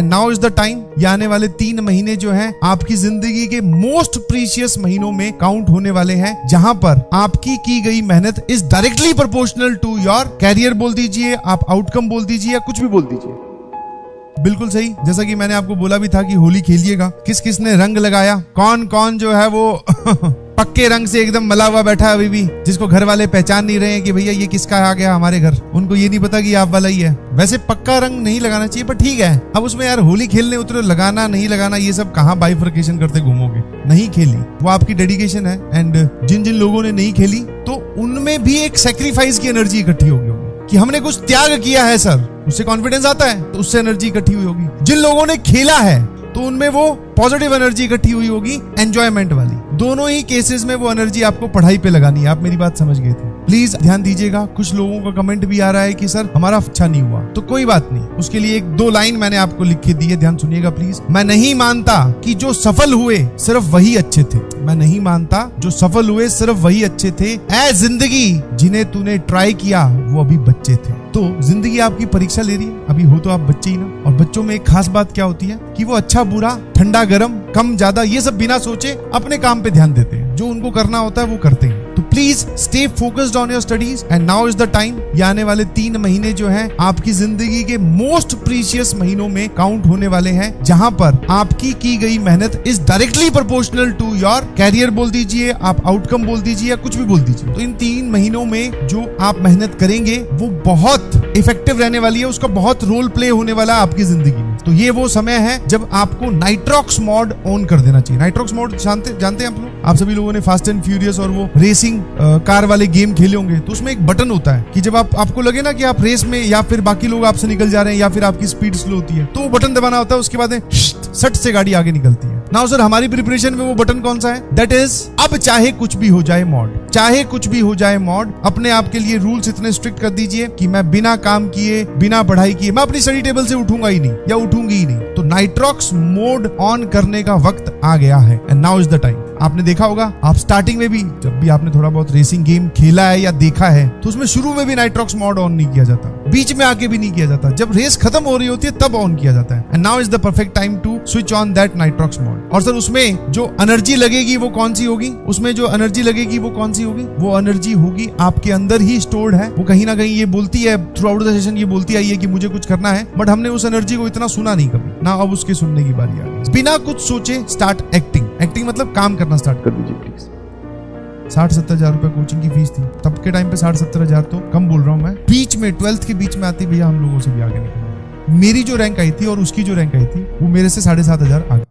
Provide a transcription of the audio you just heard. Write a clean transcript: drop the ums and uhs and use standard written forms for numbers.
And now is the time. ये आने वाले 3 महीने जो हैं आपकी जिंदगी के मोस्ट प्रीशियस महीनों में काउंट होने वाले हैं, जहां पर आपकी की गई मेहनत is directly proportional to your career बोल दीजिए, आप आउटकम बोल दीजिए, या कुछ भी बोल दीजिए। बिल्कुल सही, जैसा कि मैंने आपको बोला भी था कि होली खेलिएगा। किस किस ने रंग लगाया, कौन कौन जो है वो पक्के रंग से एकदम मला हुआ बैठा है अभी भी, जिसको घर वाले पहचान नहीं रहे हैं कि भैया ये किसका आ गया हमारे घर। उनको ये नहीं पता कि आप वाला ही है। वैसे पक्का रंग नहीं लगाना चाहिए, पर ठीक है, अब उसमें यार होली खेलने उतरे, लगाना नहीं लगाना ये सब कहाँ बाइफर्केशन करते घूमोगे। नहीं खेली वो आपकी डेडिकेशन है। एंड जिन जिन लोगों ने नहीं खेली तो उनमें भी एक सेक्रीफाइस की एनर्जी इकट्ठी होगी कि हमने कुछ त्याग किया है सर, उससे कॉन्फिडेंस आता है, तो उससे एनर्जी इकट्ठी हुई होगी। जिन लोगों ने खेला है तो उनमें वो पॉजिटिव एनर्जी इकट्ठी हुई होगी, एंजॉयमेंट वाली। दोनों ही केसेस में वो एनर्जी आपको पढ़ाई पे लगानी है। आप मेरी बात समझ गए थे। प्लीज ध्यान दीजिएगा। कुछ लोगों का कमेंट भी आ रहा है कि सर हमारा अच्छा नहीं हुआ, तो कोई बात नहीं, उसके लिए 1-2 लाइन मैंने आपको लिख के दी है, ध्यान सुनिएगा प्लीज। मैं नहीं मानता कि जो सफल हुए सिर्फ वही अच्छे थे। मैं नहीं मानता जो सफल हुए सिर्फ वही अच्छे थे। ऐ जिंदगी जिन्हें तूने ट्राई किया वो अभी बच्चे थे। तो जिंदगी आपकी परीक्षा ले रही है, अभी हो तो आप बच्चे ही ना। और बच्चों में एक खास बात क्या होती है कि वो अच्छा बुरा, ठंडा गरम, कम ज्यादा, ये सब बिना सोचे अपने काम पे ध्यान देते हैं। जो उनको करना होता है वो करते हैं। तो please stay focused on your studies and now is the time. ये आने वाले 3 महीने जो हैं आपकी जिंदगी के मोस्ट प्रीशियस महीनों में काउंट होने वाले हैं, जहां पर आपकी की गई मेहनत is directly proportional to your career बोल दीजिए, आप आउटकम बोल दीजिए, या कुछ भी बोल दीजिए। तो इन 3 महीनों में जो आप मेहनत करेंगे वो बहुत इफेक्टिव रहने वाली है, उसका बहुत रोल प्ले होने वाला है आपकी जिंदगी में। तो ये वो समय है जब आपको नाइट्रॉक्स मोड ऑन कर देना चाहिए। नाइट्रॉक्स मोड जानते हैं आप लोग? आप सभी लोगों ने फास्ट एंड फ्यूरियस और वो रेसिंग कार वाले गेम खेले होंगे, तो उसमें एक बटन होता है कि जब आपको लगे ना कि आप रेस में या फिर बाकी लोग आपसे निकल जा रहे हैं या फिर आपकी स्पीड स्लो होती है, तो वो बटन दबाना होता है। उसके बाद सट से गाड़ी आगे निकलती है ना। सर हमारी प्रिपरेशन में वो बटन कौन सा है? दैट इज अब चाहे कुछ भी हो जाए मॉड। चाहे कुछ भी हो जाए मॉड। अपने आप के लिए रूल्स इतने स्ट्रिक्ट कर दीजिए कि मैं बिना काम किए, बिना पढ़ाई किए, मैं अपनी स्टडी टेबल से उठूंगा ही नहीं या उठूंगी ही नहीं। तो नाइट्रॉक्स मोड ऑन करने का वक्त आ गया है and now is the time. आपने देखा होगा, आप स्टार्टिंग में भी जब भी आपने थोड़ा बहुत रेसिंग गेम खेला है या देखा है, तो उसमें शुरू में भी नाइट्रॉक्स मोड ऑन नहीं किया जाता, बीच में आके भी नहीं किया जाता, जब रेस खत्म हो रही होती है तब ऑन किया जाता है। And now is the perfect time to switch on that nitrox mode. और सर उसमें जो एनर्जी लगेगी वो कौन सी होगी? उसमें जो एनर्जी लगेगी वो कौन सी होगी? वो एनर्जी होगी आपके अंदर ही स्टोर्ड है। वो कहीं ना कहीं ये बोलती है थ्रू आउट द सेशन, ये बोलती आई है कि मुझे कुछ करना है, बट हमने उस एनर्जी को इतना सुना नहीं कभी ना। अब उसके सुनने की बारी आ गई। बिना कुछ सोचे स्टार्ट एक्टिंग। एक्टिंग मतलब काम करना स्टार्ट कर दीजिए प्लीज। 60-70 हजार रुपए कोचिंग की फीस थी तब के टाइम पे। 60-70 हजार तो कम बोल रहा हूँ मैं। बीच में 12th के बीच में आती भैया हम लोगों से भी आगे निकल। मेरी जो रैंक आई थी और उसकी जो रैंक आई थी वो मेरे से 7,500 आगे।